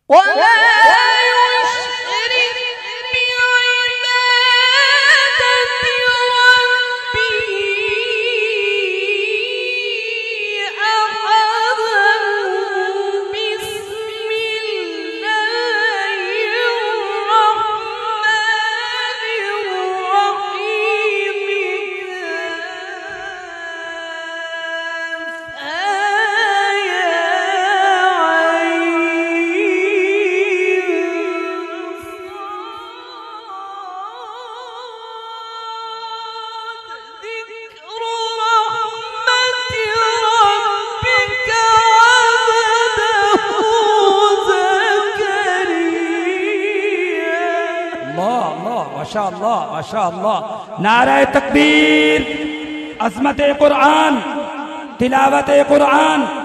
ولا يشرك بعبادة ربه أحدا. بسم الله الرحمن الرحيم. الله الله ما شاء الله ما شاء الله. नारे तकबीर, अज़मत कुरान, तिलावत कुरान।